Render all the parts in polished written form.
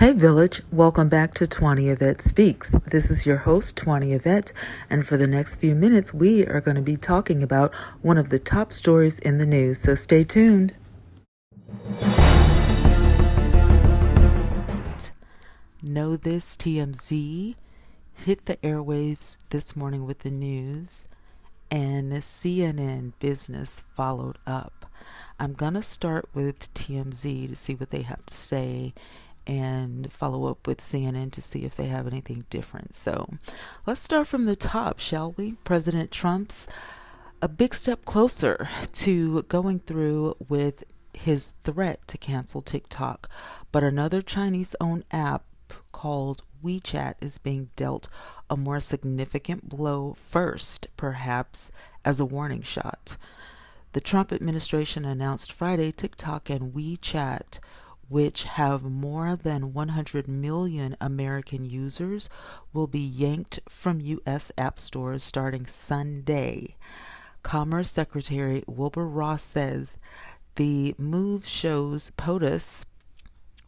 Hey Village, welcome back to Twanna Speaks. This is your host, Twanna, and for the next few minutes, we are going to be talking about one of the top stories in the news, so stay tuned. Know this, TMZ hit the airwaves this morning with the news, and CNN Business followed up. I'm going to start with TMZ to see what they have to say and follow up with CNN to see if they have anything different. So let's start from the top, shall we? President Trump's a big step closer to going through with his threat to cancel TikTok, but another Chinese-owned app called WeChat is being dealt a more significant blow first, perhaps as a warning shot. The Trump administration announced Friday TikTok and WeChat, which have more than 100 million American users, will be yanked from U.S. app stores starting Sunday. Commerce Secretary Wilbur Ross says the move shows POTUS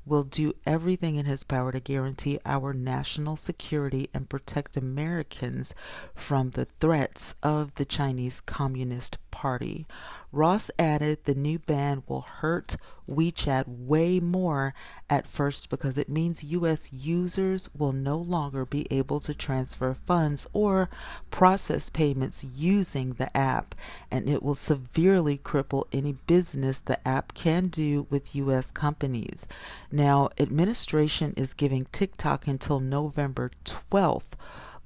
will do everything in his power to guarantee our national security and protect Americans from the threats of the Chinese Communist Party. Ross added the new ban will hurt WeChat way more at first because it means U.S. users will no longer be able to transfer funds or process payments using the app, and it will severely cripple any business the app can do with U.S. companies. Now, administration is giving TikTok until November 12th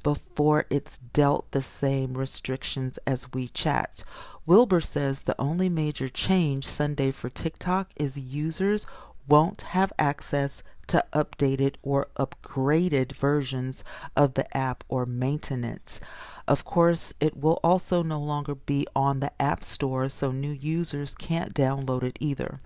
before it's dealt the same restrictions as WeChat. Wilbur says the only major change Sunday for TikTok is users won't have access to updated or upgraded versions of the app or maintenance. Of course, it will also no longer be on the App Store, so new users can't download it either.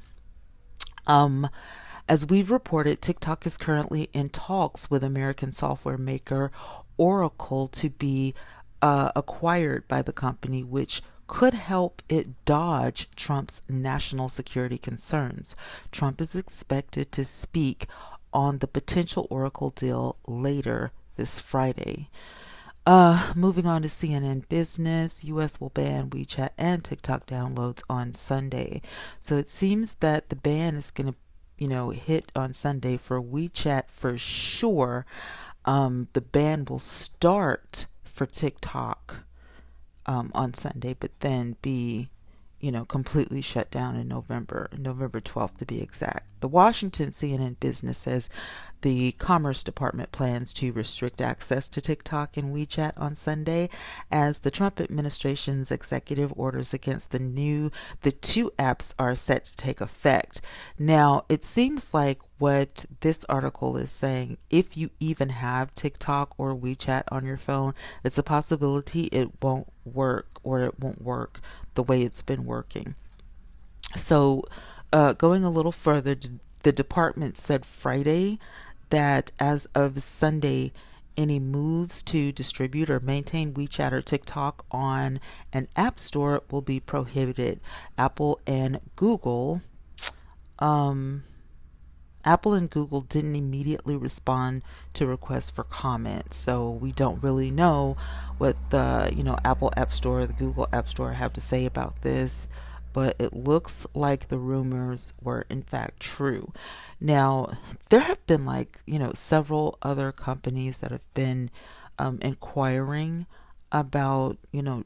As we've reported, TikTok is currently in talks with American software maker Oracle to be acquired by the company, which could help it dodge Trump's national security concerns. Trump is expected to speak on the potential Oracle deal later this Friday. Moving on to CNN Business, U.S. will ban WeChat and TikTok downloads on Sunday. So it seems that the ban is going to hit on Sunday for WeChat for sure. The ban will start for TikTok on Sunday, but then be, completely shut down in November 12th to be exact. The Washington CNN Business says the Commerce Department plans to restrict access to TikTok and WeChat on Sunday as the Trump administration's executive orders against the two apps are set to take effect. Now, it seems like what this article is saying, if you even have TikTok or WeChat on your phone, it's a possibility it won't work, or it won't work the way it's been working. So going a little further, the department said Friday that as of Sunday, any moves to distribute or maintain WeChat or TikTok on an app store will be prohibited. Apple and Google didn't immediately respond to requests for comment, so we don't really know what the Apple App Store, the Google App Store have to say about this, but it looks like the rumors were in fact true. Now, there have been several other companies that have been inquiring about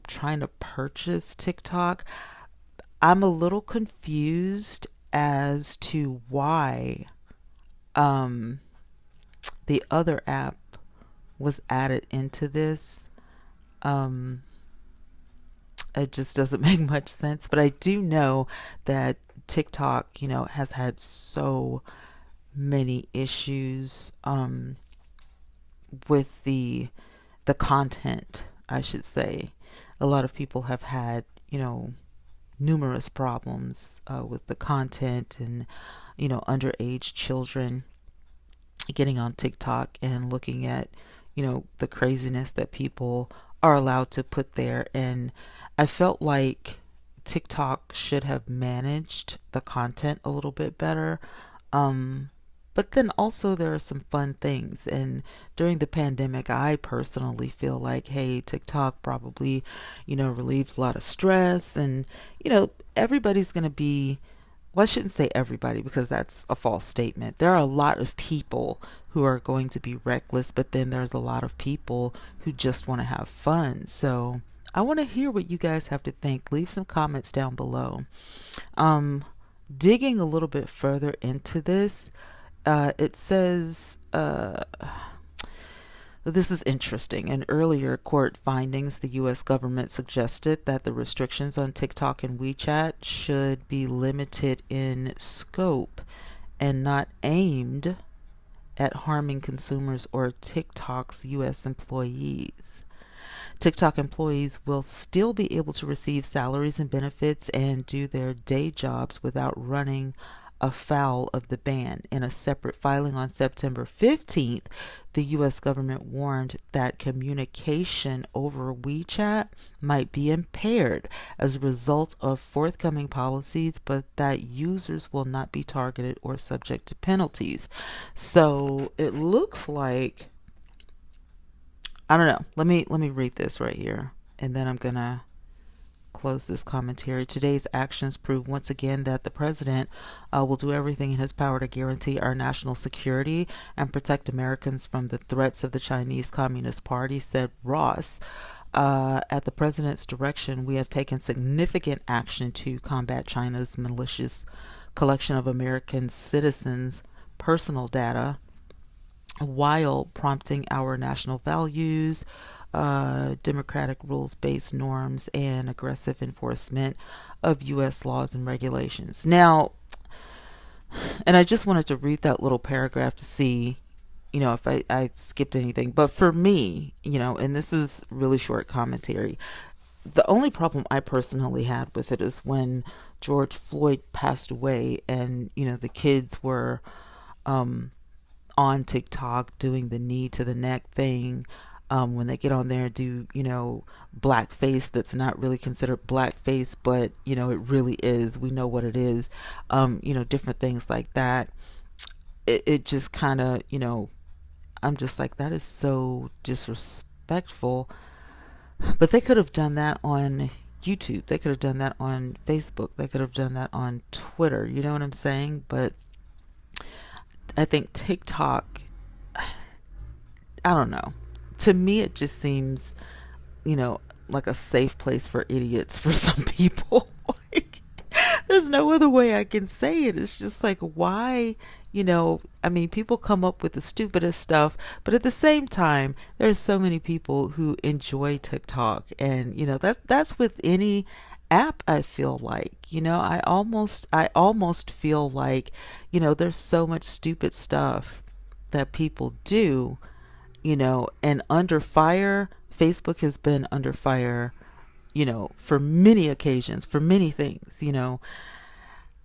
trying to purchase TikTok. I'm a little confused as to why the other app was added into this. It just doesn't make much sense, but I do know that TikTok, has had so many issues with the content, I should say. A lot of people have had, numerous problems with the content and, underage children getting on TikTok and looking at, the craziness that people are allowed to put there. And I felt like TikTok should have managed the content a little bit better. but then also there are some fun things. And during the pandemic, I personally feel like, hey, TikTok probably, relieved a lot of stress. And, everybody's going to be, well, I shouldn't say everybody because that's a false statement. There are a lot of people who are going to be reckless, but then there's a lot of people who just want to have fun. So I want to hear what you guys have to think. Leave some comments down below. Digging a little bit further into this, it says, this is interesting. In earlier court findings, the U.S. government suggested that the restrictions on TikTok and WeChat should be limited in scope and not aimed at harming consumers or TikTok's U.S. employees. TikTok employees will still be able to receive salaries and benefits and do their day jobs without running afoul of the ban. In a separate filing on September 15th, the U.S. government warned that communication over WeChat might be impaired as a result of forthcoming policies, but that users will not be targeted or subject to penalties. So it looks like, I don't know. Let me read this right here, and then I'm gonna close this commentary. Today's actions prove once again that the president will do everything in his power to guarantee our national security and protect Americans from the threats of the Chinese Communist Party, said Ross. At the president's direction, we have taken significant action to combat China's malicious collection of American citizens' personal data, while prompting our national values, democratic rules-based norms, and aggressive enforcement of U.S. laws and regulations. Now, and I just wanted to read that little paragraph to see, if I skipped anything. But for me, and this is really short commentary, the only problem I personally had with it is when George Floyd passed away and, the kids were on TikTok doing the knee to the neck thing. When they get on there and do, blackface that's not really considered blackface, but, it really is. We know what it is. Different things like that. It just kind of, I'm just like, that is so disrespectful. But they could have done that on YouTube. They could have done that on Facebook. They could have done that on Twitter. You know what I'm saying? But I think TikTok, I don't know. To me, it just seems, like a safe place for idiots for some people. Like, there's no other way I can say it. It's just like, why, people come up with the stupidest stuff, but at the same time, there's so many people who enjoy TikTok, and, that's with any app. I feel like, I almost feel like, there's so much stupid stuff that people do, and under fire. Facebook has been under fire, for many occasions, for many things.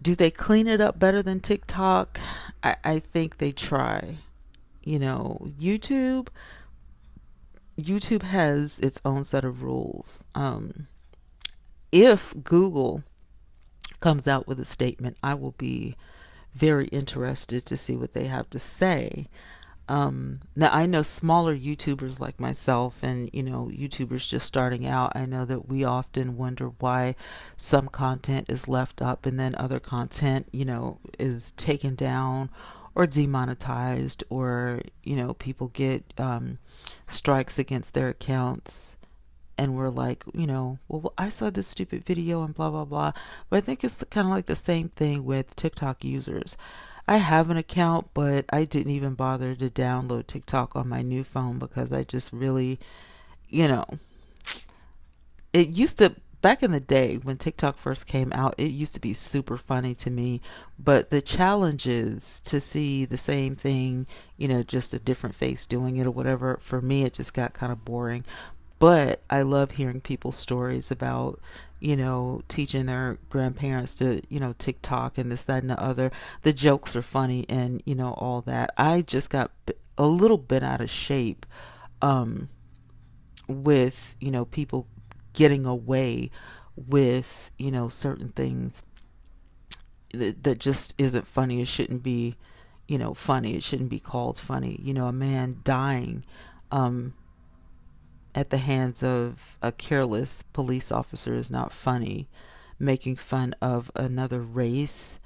Do they clean it up better than TikTok? I think they try. YouTube has its own set of rules. If Google comes out with a statement, I will be very interested to see what they have to say. Now, I know smaller YouTubers like myself and, YouTubers just starting out, I know that we often wonder why some content is left up and then other content, is taken down or demonetized, or, people get strikes against their accounts. And we're like, well, I saw this stupid video and blah, blah, blah. But I think it's kind of like the same thing with TikTok users. I have an account, but I didn't even bother to download TikTok on my new phone because I just really, it used to, back in the day when TikTok first came out, it used to be super funny to me. But the challenge is to see the same thing, just a different face doing it or whatever. For me, it just got kind of boring. But I love hearing people's stories about, teaching their grandparents to, TikTok and this, that, and the other. The jokes are funny and, all that. I just got a little bit out of shape with, people getting away with, certain things that just isn't funny. It shouldn't be, funny. It shouldn't be called funny. A man dying um, at the hands of a careless police officer is not funny. Making fun of another race,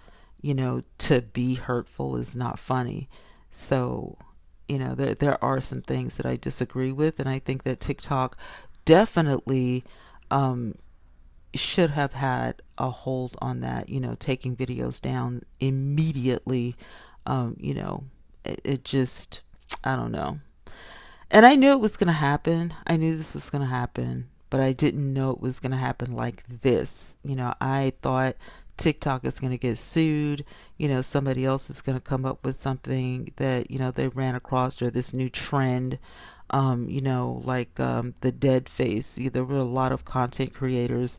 to be hurtful is not funny. So, there are some things that I disagree with, and I think that TikTok definitely um, should have had a hold on that, taking videos down immediately. It just, I don't know. And I knew it was going to happen. I knew this was going to happen, but I didn't know it was going to happen like this. I thought TikTok is going to get sued. Somebody else is going to come up with something that, they ran across, or this new trend, the dead face. There were a lot of content creators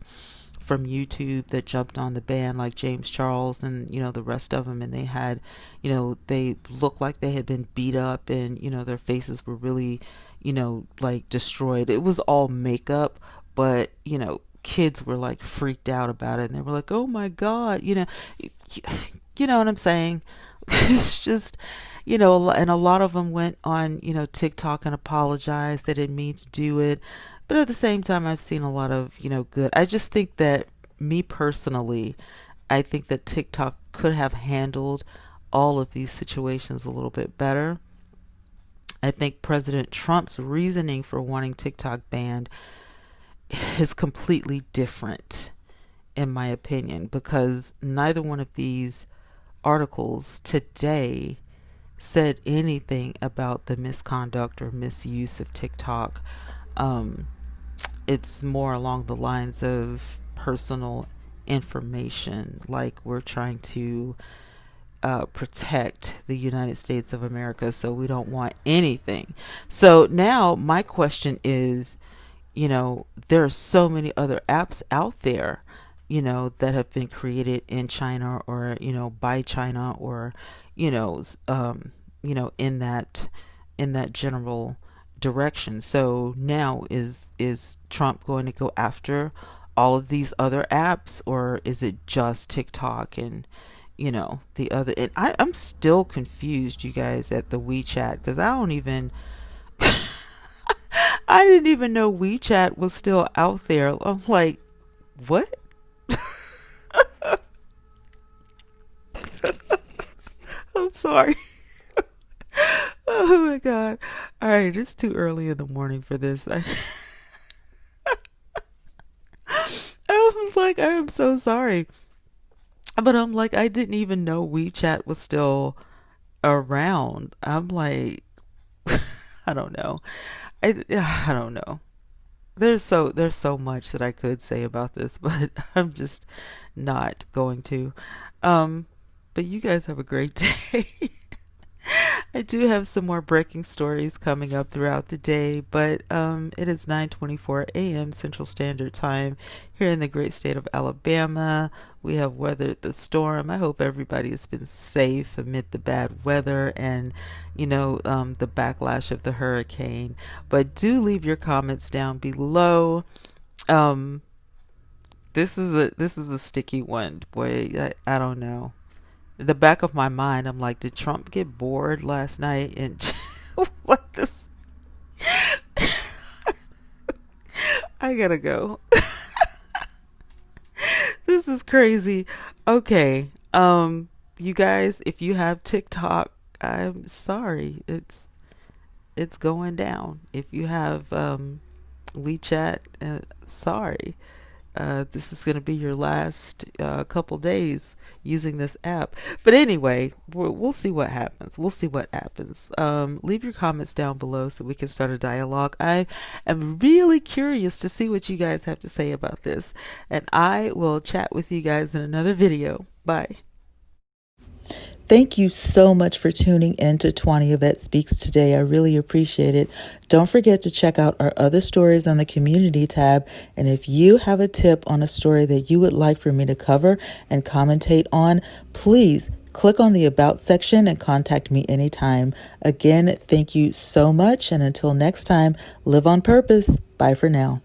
from YouTube that jumped on the band, like James Charles and the rest of them, and they had, they looked like they had been beat up, and their faces were really, like destroyed. It was all makeup, but kids were like freaked out about it, and they were like, "Oh my God," you know what I'm saying? It's just, and a lot of them went on, TikTok and apologized. They didn't mean to do it. But at the same time, I've seen a lot of, good. I just think that, me personally, I think that TikTok could have handled all of these situations a little bit better. I think President Trump's reasoning for wanting TikTok banned is completely different, in my opinion, because neither one of these articles today said anything about the misconduct or misuse of TikTok. It's more along the lines of personal information, like we're trying to protect the United States of America, so we don't want anything. So now my question is, there are so many other apps out there, that have been created in China, or by China, or in that general direction. So now is Trump going to go after all of these other apps, or is it just TikTok and the other? And I'm still confused, you guys, at the WeChat, because I don't even I didn't even know WeChat was still out there. I'm like, what? I'm sorry. Oh my God. All right, it's too early in the morning for this. I'm like, I am so sorry. But I'm like, I didn't even know WeChat was still around. I'm like, I don't know. I don't know. There's so much that I could say about this, but I'm just not going to. Um, but you guys have a great day. I do have some more breaking stories coming up throughout the day, but it is 9:24 a.m. Central Standard Time here in the great state of Alabama. We have weathered the storm. I hope everybody has been safe amid the bad weather and, the backlash of the hurricane. But do leave your comments down below. Um, this is a sticky one, boy. I don't know. The back of my mind, I'm like, did Trump get bored last night and like this? I gotta go. This is crazy. Okay. You guys, if you have TikTok, I'm sorry. It's going down. If you have WeChat, sorry. This is going to be your last couple days using this app. But anyway, we'll see what happens. We'll see what happens. Leave your comments down below so we can start a dialogue. I am really curious to see what you guys have to say about this. And I will chat with you guys in another video. Bye. Thank you so much for tuning in to Twanna Vet Speaks today. I really appreciate it. Don't forget to check out our other stories on the community tab. And if you have a tip on a story that you would like for me to cover and commentate on, please click on the About section and contact me anytime. Again, thank you so much. And until next time, live on purpose. Bye for now.